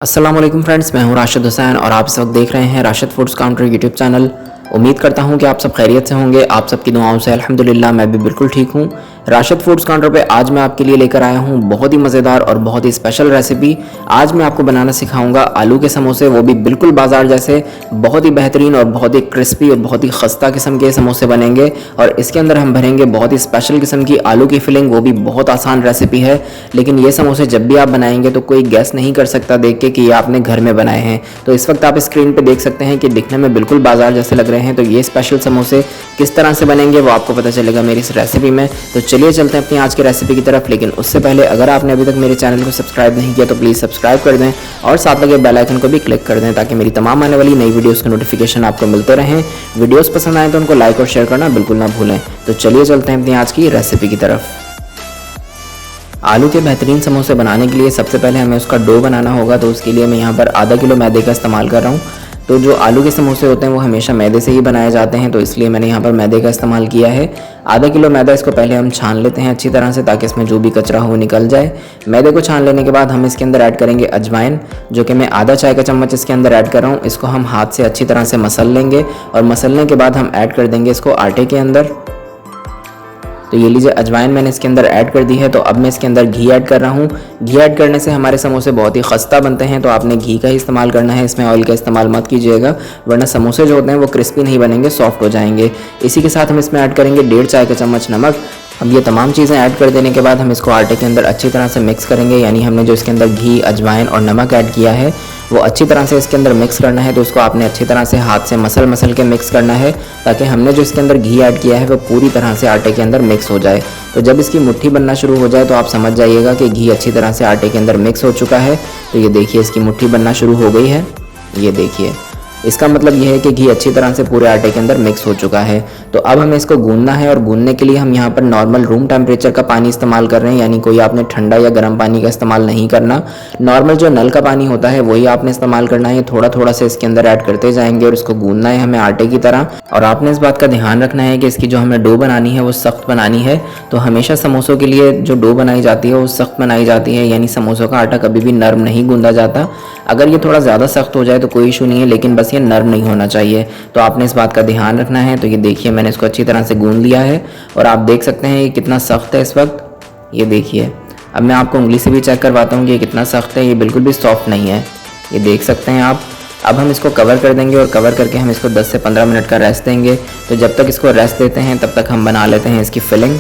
अस्सलाम वालेकुम फ्रेंड्स, मैं हूं राशिद हुसैन और आप इस वक्त देख रहे हैं Rashid foods counter YouTube channel. उम्मीद करता हूं कि आप सब खैरियत से होंगे। आप सबकी दुआओं से अल्हम्दुलिल्लाह मैं भी बिल्कुल ठीक हूं। राशिद फूड्स काउंटर पे आज मैं आपके लिए लेकर आया हूं बहुत ही मज़ेदार और बहुत ही स्पेशल रेसिपी। आज मैं आपको बनाना सिखाऊंगा आलू के समोसे, वो भी बिल्कुल बाजार जैसे। बहुत ही बेहतरीन और बहुत ही क्रिस्पी और बहुत ही खस्ता किस्म के समोसे बनेंगे और इसके अंदर हम भरेंगे बहुत ही स्पेशल किस्म की आलू की फिलिंग। वो भी बहुत आसान रेसिपी है, लेकिन ये समोसे जब भी आप बनाएंगे तो कोई गैस नहीं कर सकता देख के कि ये आपने घर में बनाए हैं। तो इस वक्त आप स्क्रीन पे देख सकते हैं कि दिखने में बिल्कुल बाजार जैसे लग रहे हैं। तो ये स्पेशल समोसे किस तरह से बनेंगे वो आपको पता चलेगा मेरी इस रेसिपी में। तो चलिए चलते हैं अपनी आज की रेसिपी की तरफ। लेकिन उससे पहले अगर आपने अभी तक मेरे चैनल को सब्सक्राइब नहीं किया तो प्लीज़ सब्सक्राइब कर दें और साथ लगे बेल आइकन को भी क्लिक कर दें ताकि मेरी तमाम आने वाली नई वीडियोस के नोटिफिकेशन आपको मिलते रहें। वीडियोस पसंद आए तो उनको लाइक और शेयर करना बिल्कुल ना भूलें। तो चलिए चलते हैं अपनी आज की रेसिपी की तरफ। आलू के बेहतरीन समोसे बनाने के लिए सबसे पहले हमें उसका डो बनाना होगा। तो उसके लिए मैं यहाँ पर आधा किलो मैदे का इस्तेमाल कर रहा हूँ। तो जो आलू के समोसे होते हैं वो हमेशा मैदे से ही बनाए जाते हैं, तो इसलिए मैंने यहाँ पर मैदे का इस्तेमाल किया है। आधा किलो मैदा, इसको पहले हम छान लेते हैं अच्छी तरह से ताकि इसमें जो भी कचरा हो निकल जाए। मैदे को छान लेने के बाद हम इसके अंदर ऐड करेंगे अजवाइन, जो कि मैं आधा चाय का चम्मच इसके अंदर ऐड कर रहा हूँ। इसको हम हाथ से अच्छी तरह से मसल लेंगे और मसलने के बाद हम ऐड कर देंगे इसको आटे के अंदर। तो ये लीजिए अजवाइन मैंने इसके अंदर ऐड कर दी है। तो अब मैं इसके अंदर घी ऐड कर रहा हूँ। घी ऐड करने से हमारे समोसे बहुत ही खस्ता बनते हैं, तो आपने घी का ही इस्तेमाल करना है, इसमें ऑयल का इस्तेमाल मत कीजिएगा, वरना समोसे जो होते हैं वो क्रिस्पी नहीं बनेंगे, सॉफ्ट हो जाएंगे। इसी के साथ हम इसमें ऐड करेंगे 1.5 चाय का चम्मच नमक। अब ये तमाम चीज़ें ऐड कर देने के बाद हम इसको आटे के अंदर अच्छी तरह से मिक्स करेंगे। यानी हमने जो इसके अंदर घी, अजवाइन और नमक ऐड किया है वो अच्छी तरह से इसके अंदर मिक्स करना है। तो उसको आपने अच्छी तरह से हाथ से मसल के मिक्स करना है ताकि हमने जो इसके अंदर घी ऐड किया है वो पूरी तरह से आटे के अंदर मिक्स हो जाए। तो जब इसकी मुट्ठी बनना शुरू हो जाए तो आप समझ जाइएगा कि घी अच्छी तरह से आटे के अंदर मिक्स हो चुका है। तो ये देखिए इसकी मुट्ठी बनना शुरू हो गई है। ये देखिए, इसका मतलब यह है कि घी अच्छी तरह से पूरे आटे के अंदर मिक्स हो चुका है। तो अब हमें इसको गूंदना है और गूंदने के लिए हम यहाँ पर नॉर्मल रूम टेम्परेचर का पानी इस्तेमाल कर रहे हैं। यानी कोई आपने ठंडा या गर्म पानी का इस्तेमाल नहीं करना, नॉर्मल जो नल का पानी होता है वही आपने इस्तेमाल करना है। थोड़ा थोड़ा से इसके अंदर ऐड करते जाएंगे और इसको गूंदना है हमें आटे की तरह। और आपने इस बात का ध्यान रखना है कि इसकी जो हमें डो बनानी है वो सख्त बनानी है। तो हमेशा समोसों के लिए जो डो बनाई जाती है वो सख्त बनाई जाती है, यानी समोसों का आटा कभी भी नरम नहीं गूंदा जाता। अगर ये थोड़ा ज़्यादा सख्त हो जाए तो कोई इशू नहीं है, लेकिन बस ये नरम नहीं होना चाहिए। तो आपने इस बात का ध्यान रखना है। तो ये देखिए मैंने इसको अच्छी तरह से गूंद लिया है और आप देख सकते हैं ये कितना सख्त है इस वक्त। ये देखिए, अब मैं आपको उंगली से भी चेक करवाता हूँ कि ये कितना सख्त है। ये बिल्कुल भी सॉफ्ट नहीं है, ये देख सकते हैं आप। अब हम इसको कवर कर देंगे और कवर करके हम इसको 10 से 15 मिनट का रेस्ट देंगे। तो जब तक इसको रेस्ट देते हैं तब तक हम बना लेते हैं इसकी फिलिंग।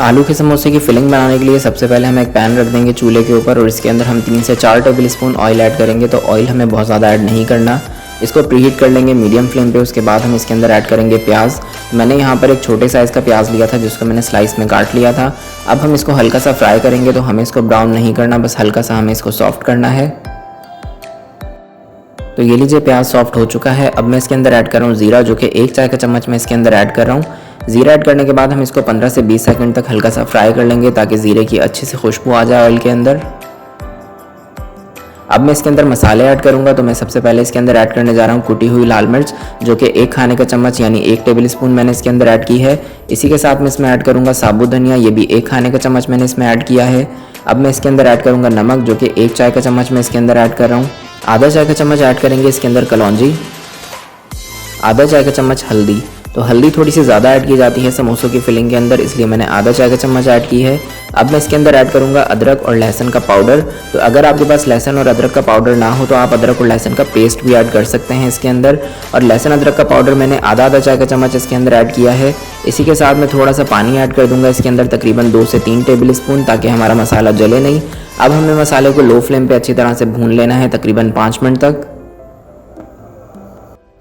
आलू के समोसे की फिलिंग बनाने के लिए सबसे पहले हम एक पैन रख देंगे चूल्हे के ऊपर और इसके अंदर हम 3 से 4 टेबल स्पून ऑयल ऐड करेंगे। तो ऑयल हमें बहुत ज़्यादा ऐड नहीं करना, इसको प्रीहीट कर लेंगे मीडियम फ्लेम पे। उसके बाद हम इसके अंदर ऐड करेंगे प्याज। मैंने यहाँ पर एक छोटे साइज़ का प्याज लिया था जिसको मैंने स्लाइस में काट लिया था। अब हम इसको हल्का सा फ्राई करेंगे। तो हमें इसको ब्राउन नहीं करना, बस हल्का सा हमें इसको सॉफ्ट करना है। तो ये लीजिए प्याज सॉफ्ट हो चुका है। अब मैं इसके अंदर ऐड कर रहा हूँ ज़ीरा, जो कि 1 चाय का चम्मच मैं इसके अंदर ऐड कर रहा हूँ। ज़ीरा ऐड करने के बाद हम इसको 15 से 20 सेकंड तक हल्का सा फ्राई कर लेंगे ताकि ज़ीरे की अच्छी से खुशबू आ जाए ऑयल के अंदर। अब मैं इसके अंदर मसाले ऐड करूंगा। तो मैं सबसे पहले इसके अंदर ऐड करने जा रहा हूँ कुटी हुई लाल मिर्च, जो कि 1 खाने का चम्मच यानी 1 टेबल स्पून मैंने इसके अंदर ऐड की है। इसी के साथ मैं इसमें ऐड करूंगा साबुत धनिया, ये भी 1 खाने का चम्मच मैंने इसमें ऐड किया है। अब मैं इसके अंदर ऐड करूंगा नमक, जो कि 1 चाय का चम्मच मैं इसके अंदर ऐड कर रहा हूँ। आधा चाय का चम्मच ऐड करेंगे इसके अंदर कलौंजी, आधा चाय का चम्मच हल्दी। तो हल्दी थोड़ी सी ज़्यादा ऐड की जाती है समोसों की फिलिंग के अंदर, इसलिए मैंने आधा चाय का चम्मच ऐड की है। अब मैं इसके अंदर ऐड करूंगा अदरक और लहसुन का पाउडर। तो अगर आपके पास लहसुन और अदरक का पाउडर ना हो तो आप अदरक और लहसुन का पेस्ट भी ऐड कर सकते हैं इसके अंदर। और लहसुन अदरक का पाउडर मैंने आधा चाय का चम्मच इसके अंदर ऐड किया है। इसी के साथ मैं थोड़ा सा पानी ऐड कर दूंगा इसके अंदर, तकरीबन 2 से 3 टेबल स्पून, ताकि हमारा मसाला जले नहीं। अब हमें मसाले को लो फ्लेम पर अच्छी तरह से भून लेना है तकरीबन 5 मिनट तक।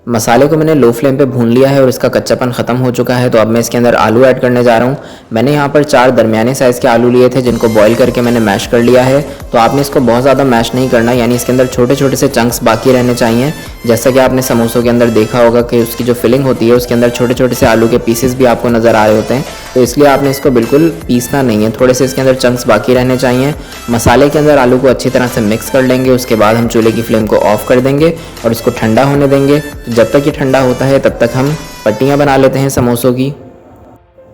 मसाले को मैंने लो फ्लेम पे भून लिया है और इसका कच्चापन ख़त्म हो चुका है। तो अब मैं इसके अंदर आलू ऐड करने जा रहा हूँ। मैंने यहाँ पर 4 दरमियाने साइज़ के आलू लिए थे जिनको बॉईल करके मैंने मैश कर लिया है। तो आपने इसको बहुत ज़्यादा मैश नहीं करना, यानी इसके अंदर छोटे छोटे से चंक्स बाकी रहने चाहिए। जैसा कि आपने समोसों के अंदर देखा होगा कि उसकी जो फिलिंग होती है उसके अंदर छोटे छोटे से आलू के पीसेस भी आपको नज़र आ रहे होते हैं। तो इसलिए आपने इसको बिल्कुल पीसना नहीं है, थोड़े से इसके अंदर चंक्स बाकी रहने चाहिए। मसाले के अंदर आलू को अच्छी तरह से मिक्स कर लेंगे। उसके बाद हम चूल्हे की फ्लेम को ऑफ कर देंगे और इसको ठंडा होने देंगे। तो जब तक ये ठंडा होता है तब तक हम पट्टियाँ बना लेते हैं समोसों की।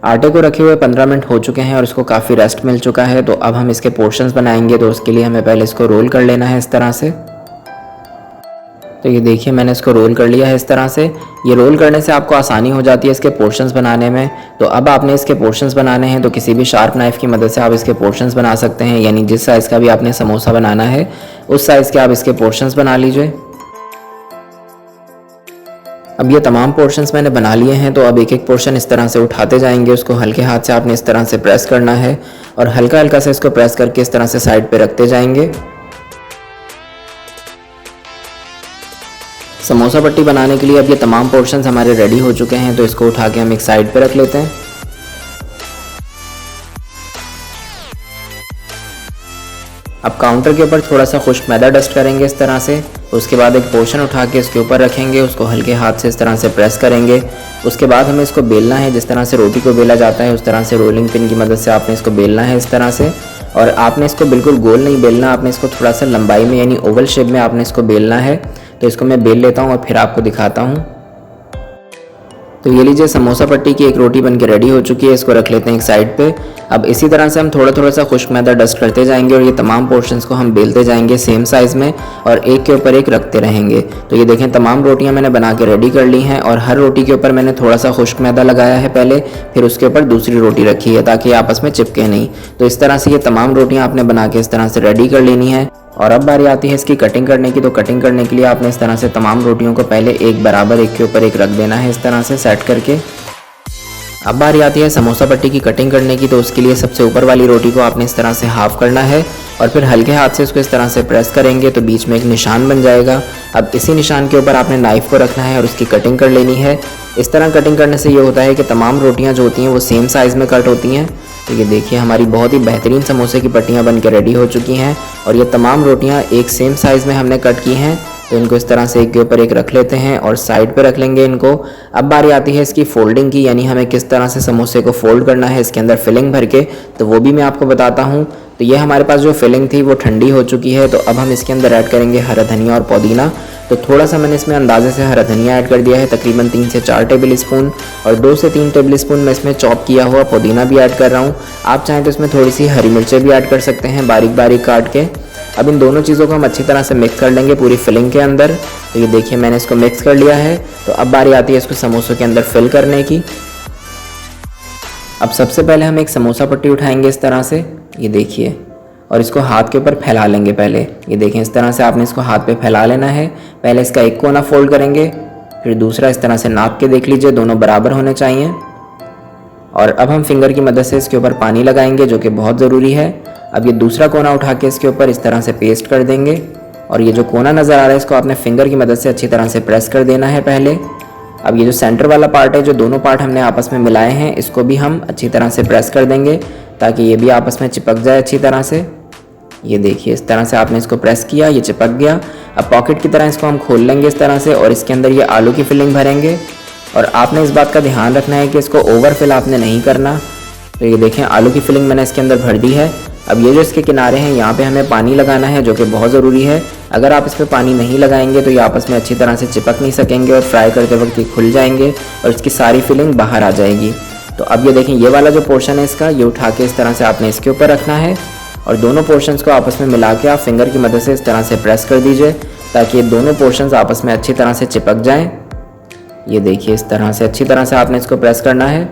आटे को रखे हुए 15 मिनट हो चुके हैं और इसको काफ़ी रेस्ट मिल चुका है। तो अब हम इसके पोर्शंस बनाएंगे, तो उसके लिए हमें पहले इसको रोल कर लेना है इस तरह से। तो ये देखिए मैंने इसको रोल कर लिया है इस तरह से। ये रोल करने से आपको आसानी हो जाती है इसके पोर्शंस बनाने में। तो अब आपने इसके पोर्शंस बनाने हैं तो किसी भी शार्प नाइफ़ की मदद से आप इसके पोर्शंस बना सकते हैं, यानी जिस साइज़ का भी आपने समोसा बनाना है उस साइज़ के आप इसके पोर्शंस बना लीजिए। अब ये तमाम पोर्शंस मैंने बना लिए हैं, तो अब एक एक पोर्शन इस तरह से उठाते जाएंगे। उसको हल्के हाथ से आपने इस तरह से प्रेस करना है और हल्का हल्का से इसको प्रेस करके इस तरह से साइड पे रखते जाएंगे। समोसा पट्टी बनाने के लिए अब ये तमाम पोर्शंस हमारे रेडी हो चुके हैं, तो इसको उठा के हम एक साइड पे रख लेते हैं। अब काउंटर के ऊपर थोड़ा सा खुश्क मैदा डस्ट करेंगे इस तरह से। उसके बाद एक पोर्शन उठा के इसके ऊपर रखेंगे, उसको हल्के हाथ से इस तरह से प्रेस करेंगे। उसके बाद हमें इसको बेलना है, जिस तरह से रोटी को बेला जाता है उस तरह से रोलिंग पिन की मदद से आपने इसको बेलना है इस तरह से। और आपने इसको बिल्कुल गोल नहीं बेलना, आपने इसको थोड़ा सा लंबाई में यानी ओवल शेप में आपने इसको बेलना है। तो इसको मैं बेल लेता हूँ और फिर आपको दिखाता हूँ। तो ये लीजिए समोसा पट्टी की एक रोटी बनके रेडी हो चुकी है, इसको रख लेते हैं एक साइड पे। अब इसी तरह से हम थोड़ा थोड़ा सा खुश्क मैदा डस्ट करते जाएंगे और ये तमाम पोर्शंस को हम बेलते जाएंगे सेम साइज़ में और एक के ऊपर एक रखते रहेंगे। तो ये देखें तमाम रोटियां मैंने बना के रेडी कर ली हैं और हर रोटी के ऊपर मैंने थोड़ा सा खुश्क मैदा लगाया है पहले, फिर उसके ऊपर दूसरी रोटी रखी है ताकि आपस में चिपके नहीं। तो इस तरह से ये तमाम रोटियाँ आपने बना के इस तरह से रेडी कर लेनी है। और अब बारी आती है इसकी कटिंग करने की। तो कटिंग करने के लिए आपने इस तरह से तमाम रोटियों को पहले एक बराबर एक के ऊपर एक रख देना है इस तरह से सेट करके। अब बारी आती है समोसा पट्टी की कटिंग करने की। तो उसके लिए सबसे ऊपर वाली रोटी को आपने इस तरह से हाफ करना है और फिर हल्के हाथ से इसको इस तरह से प्रेस करेंगे तो बीच में एक निशान बन जाएगा। अब इसी निशान के ऊपर आपने नाइफ़ को रखना है और उसकी कटिंग कर लेनी है। इस तरह कटिंग करने से ये होता है कि तमाम रोटियाँ जो होती हैं वो सेम साइज़ में कट होती हैं। तो ये देखिए हमारी बहुत ही बेहतरीन समोसे की पट्टियाँ बन के रेडी हो चुकी हैं और ये तमाम रोटियाँ एक सेम साइज़ में हमने कट की हैं। तो इनको इस तरह से एक के ऊपर एक रख लेते हैं और साइड पे रख लेंगे इनको। अब बारी आती है इसकी फोल्डिंग की, यानी हमें किस तरह से समोसे को फोल्ड करना है इसके अंदर फिलिंग भर के, तो वो भी मैं आपको बताता हूँ। तो ये हमारे पास जो फिलिंग थी वो ठंडी हो चुकी है। तो अब हम इसके अंदर ऐड करेंगे हरा धनिया और पुदीना। तो थोड़ा सा मैंने इसमें अंदाजे से हरा धनिया ऐड कर दिया है, तकरीबन 3 से 4 टेबल स्पून, और 2 से 3 टेबल स्पून मैं इसमें चॉप किया हुआ पुदीना भी ऐड कर रहा हूँ। आप चाहें तो इसमें थोड़ी सी हरी मिर्चें भी ऐड कर सकते हैं बारीक बारीक काट के। अब इन दोनों चीज़ों को हम अच्छी तरह से मिक्स कर लेंगे पूरी फिलिंग के अंदर। तो ये देखिए मैंने इसको मिक्स कर लिया है। तो अब बारी आती है इसको समोसों के अंदर फिल करने की। अब सबसे पहले हम एक समोसा पट्टी उठाएंगे इस तरह से, ये देखिए, और इसको हाथ के ऊपर फैला लेंगे पहले। ये देखें इस तरह से आपने इसको हाथ पे फैला लेना है। पहले इसका एक कोना फोल्ड करेंगे, फिर दूसरा इस तरह से नाप के देख लीजिए, दोनों बराबर होने चाहिए। और अब हम फिंगर की मदद से इसके ऊपर पानी लगाएंगे जो कि बहुत ज़रूरी है। अब ये दूसरा कोना उठा के इसके ऊपर इस तरह से पेस्ट कर देंगे और ये जो कोना नज़र आ रहा है इसको आपने फिंगर की मदद से अच्छी तरह से प्रेस कर देना है पहले। अब ये जो सेंटर वाला पार्ट है, जो दोनों पार्ट हमने आपस में मिलाए हैं, इसको भी हम अच्छी तरह से प्रेस कर देंगे ताकि ये भी आपस में चिपक जाए अच्छी तरह से। ये देखिए इस तरह से आपने इसको प्रेस किया, ये चिपक गया। अब पॉकेट की तरह इसको हम खोल लेंगे इस तरह से और इसके अंदर ये आलू की फिलिंग भरेंगे। और आपने इस बात का ध्यान रखना है कि इसको ओवर फिल आपने नहीं करना। तो ये देखें आलू की फिलिंग मैंने इसके अंदर भर दी है। अब ये जो इसके किनारे हैं यहाँ पे हमें पानी लगाना है जो कि बहुत ज़रूरी है। अगर आप इस पर पानी नहीं लगाएंगे तो ये आपस में अच्छी तरह से चिपक नहीं सकेंगे और फ्राई करते वक्त ये खुल जाएंगे और इसकी सारी फिलिंग बाहर आ जाएगी। तो अब ये देखें ये वाला जो पोर्शन है इसका, ये उठा के इस तरह से आपने इसके ऊपर रखना है और दोनों पोर्शंस को आपस में मिला के आप फिंगर की मदद से इस तरह से प्रेस कर दीजिए ताकि ये दोनों पोर्शंस आपस में अच्छी तरह से चिपक जाएँ। ये देखिए इस तरह से अच्छी तरह से आपने इसको प्रेस करना है।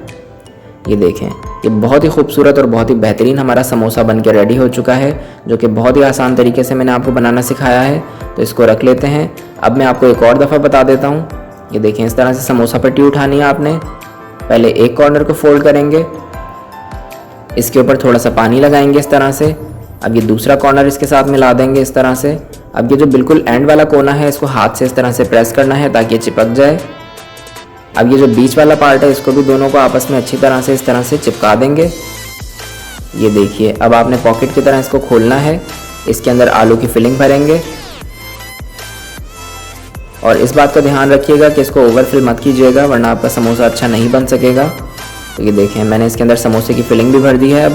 ये देखें ये बहुत ही खूबसूरत और बहुत ही बेहतरीन हमारा समोसा बन के रेडी हो चुका है, जो कि बहुत ही आसान तरीके से मैंने आपको बनाना सिखाया है। तो इसको रख लेते हैं। अब मैं आपको एक और दफ़ा बता देता हूँ। ये देखें इस तरह से समोसा पट्टी उठानी है आपने। पहले एक कॉर्नर को फोल्ड करेंगे, इसके ऊपर थोड़ा सा पानी लगाएंगे इस तरह से। अब ये दूसरा कॉर्नर इसके साथ मिला देंगे इस तरह से। अब ये जो बिल्कुल एंड वाला कोना है इसको हाथ से इस तरह से प्रेस करना है ताकि ये चिपक जाए। अब ये जो बीच वाला पार्ट है इसको भी दोनों को आपस में अच्छी तरह से इस तरह से चिपका देंगे। ये देखिए अब आपने पॉकेट की तरह इसको खोलना है, इसके अंदर आलू की फिलिंग भरेंगे और इस बात का ध्यान रखिएगा कि इसको ओवरफिल मत कीजिएगा वरना आपका समोसा अच्छा नहीं बन सकेगा। तो ये देखें मैंने इसके अंदर समोसे की फिलिंग भी भर दी है।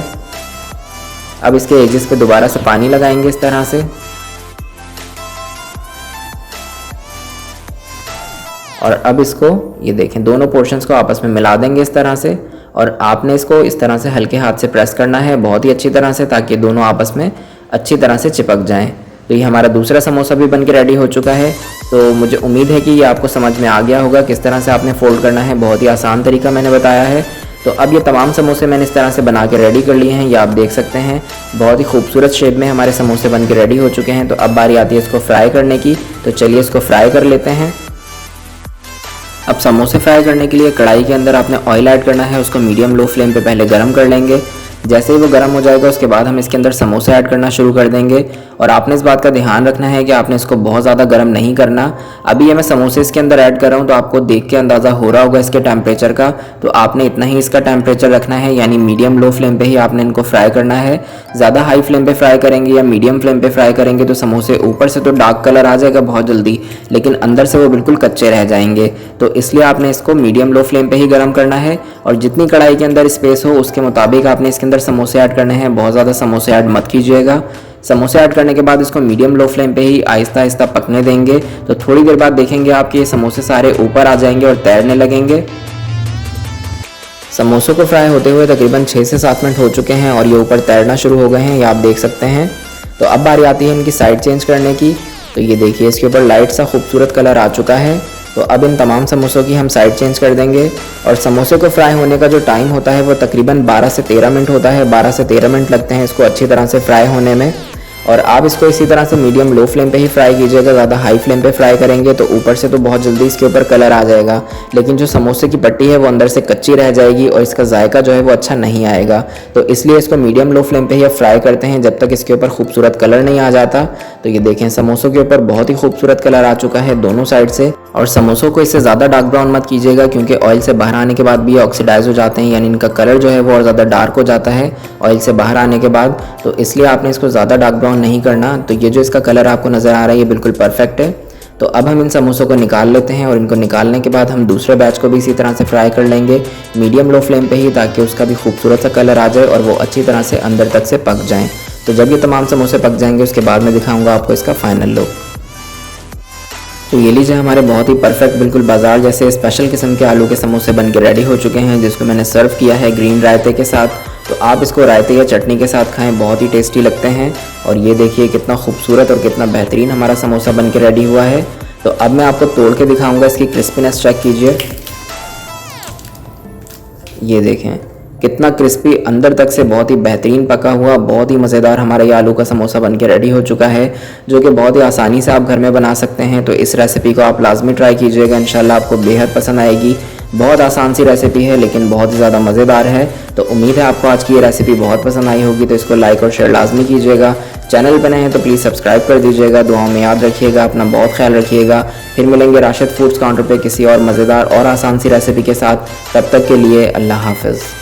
अब इसके एजेस पे दोबारा से पानी लगाएंगे इस तरह से और अब इसको ये देखें दोनों पोर्शंस को आपस में मिला देंगे इस तरह से और आपने इसको इस तरह से हल्के हाथ से प्रेस करना है बहुत ही अच्छी तरह से, ताकि दोनों आपस में अच्छी तरह से चिपक जाएं। तो ये हमारा दूसरा समोसा भी बन के रेडी हो चुका है। तो मुझे उम्मीद है कि ये आपको समझ में आ गया होगा किस तरह से आपने फ़ोल्ड करना है, बहुत ही आसान तरीका मैंने बताया है। तो अब ये तमाम समोसे मैंने इस तरह से बना के रेडी कर लिए हैं, ये आप देख सकते हैं बहुत ही खूबसूरत शेप में हमारे समोसे बन के रेडी हो चुके हैं। तो अब बारी आती है इसको फ्राई करने की, तो चलिए इसको फ्राई कर लेते हैं। अब समोसे फ्राई करने के लिए कढ़ाई के अंदर आपने ऑयल ऐड करना है, उसको मीडियम लो फ्लेम पे पहले गर्म कर लेंगे। जैसे ही वो गर्म हो जाएगा उसके बाद हम इसके अंदर समोसे ऐड करना शुरू कर देंगे। और आपने इस बात का ध्यान रखना है कि आपने इसको बहुत ज़्यादा गर्म नहीं करना। अभी ये मैं समोसे इसके अंदर ऐड कर रहा हूँ, तो आपको देख के अंदाज़ा हो रहा होगा इसके टेम्परेचर का। तो आपने इतना ही इसका टेम्परेचर रखना है, यानी मीडियम लो फ्लेम पे ही आपने इनको फ्राई करना है। ज़्यादा हाई फ्लेम पे फ्राई करेंगे या मीडियम फ्लेम पे फ्राई करेंगे तो समोसे ऊपर से तो डार्क कलर आ जाएगा बहुत जल्दी, लेकिन अंदर से वो बिल्कुल कच्चे रह जाएंगे। तो इसलिए आपने इसको मीडियम लो फ्लेम पे ही गर्म करना है। और जितनी कढ़ाई के अंदर स्पेस हो उसके मुताबिक आपने इसके अंदर समोसे ऐड करने हैं, बहुत ज़्यादा समोसे ऐड मत कीजिएगा। समोसे ऐड करने के बाद इसको मीडियम लो फ्लेम पे ही आहिस्ता आहिस्ता पकने देंगे। तो थोड़ी देर बाद देखेंगे आपके ये समोसे सारे ऊपर आ जाएंगे और तैरने लगेंगे। समोसों को फ्राई होते हुए तकरीबन 6 से 7 मिनट हो चुके हैं और ये ऊपर तैरना शुरू हो गए हैं, ये आप देख सकते हैं। तो अब बारी आती है इनकी साइड चेंज करने की। तो ये देखिए इसके ऊपर लाइट सा खूबसूरत कलर आ चुका है। तो अब इन तमाम समोसों की हम साइड चेंज कर देंगे। और समोसे को फ्राई होने का जो टाइम होता है वो तकरीबन 12 से 13 मिनट होता है। 12 से 13 मिनट लगते हैं इसको अच्छी तरह से फ्राई होने में। और आप इसको इसी तरह से मीडियम लो फ्लेम पे ही फ्राई कीजिएगा। ज़्यादा हाई फ्लेम पे फ्राई करेंगे तो ऊपर से तो बहुत जल्दी इसके ऊपर कलर आ जाएगा, लेकिन जो समोसे की पट्टी है वो अंदर से कच्ची रह जाएगी और इसका जायका जो है वो अच्छा नहीं आएगा। तो इसलिए इसको मीडियम लो फ्लेम पे ही फ्राई करते हैं जब तक इसके ऊपर खूबसूरत कलर नहीं आ जाता। तो ये देखें समोसों के ऊपर बहुत ही खूबसूरत कलर आ चुका है दोनों साइड से। और समोसों को इससे ज़्यादा डार्क ब्राउन मत कीजिएगा, क्योंकि ऑयल से बाहर आने के बाद भी ये ऑक्सीडाइज हो जाते हैं, यानी इनका कलर जो है वो और ज़्यादा डार्क हो जाता है ऑयल से बाहर आने के बाद। तो इसलिए आपने इसको ज़्यादा डार्क ब्राउन नहीं करना। तो ये जो इसका कलर आपको नज़र आ रहा है ये बिल्कुल परफेक्ट है। तो अब हम इन समोसों को निकाल लेते हैं और इनको निकालने के बाद हम दूसरे बैच को भी इसी तरह से फ्राई कर लेंगे मीडियम लो फ्लेम पे ही, ताकि उसका भी खूबसूरत सा कलर आ जाए और वो अच्छी तरह से अंदर तक से पक जाएँ। तो जब ये तमाम समोसे पक जाएंगे उसके बाद मैं दिखाऊँगा आपको इसका फाइनल लुक। तो ये लीजिए हमारे बहुत ही परफेक्ट बिल्कुल बाजार जैसे स्पेशल किस्म के आलू के समोसे बन के रेडी हो चुके हैं, जिसको मैंने सर्व किया है ग्रीन रायते के साथ। तो आप इसको रायते या चटनी के साथ खाएं, बहुत ही टेस्टी लगते हैं। और ये देखिए कितना खूबसूरत और कितना बेहतरीन हमारा समोसा बन के रेडी हुआ है। तो अब मैं आपको तोड़ के दिखाऊंगा, इसकी क्रिस्पीनेस चेक कीजिए। ये देखें कितना क्रिस्पी अंदर तक से, बहुत ही बेहतरीन पका हुआ, बहुत ही मज़ेदार हमारा ये आलू का समोसा बन के रेडी हो चुका है, जो कि बहुत ही आसानी से आप घर में बना सकते हैं। तो इस रेसिपी को आप लाजमी ट्राई कीजिएगा, इंशाल्लाह आपको बेहद पसंद आएगी। बहुत आसान सी रेसिपी है लेकिन बहुत ही ज़्यादा मज़ेदार है। तो उम्मीद है आपको आज की ये रेसिपी बहुत पसंद आई होगी। तो इसको लाइक और शेयर लाजमी कीजिएगा। चैनल पर नए हैं तो प्लीज़ सब्सक्राइब कर दीजिएगा। दुआओं में याद रखिएगा, अपना बहुत ख्याल रखिएगा। फिर मिलेंगे राशिद फूड्स काउंटर पे किसी और मज़ेदार और आसान सी रेसिपी के साथ। तब तक के लिए अल्लाह हाफ़िज़।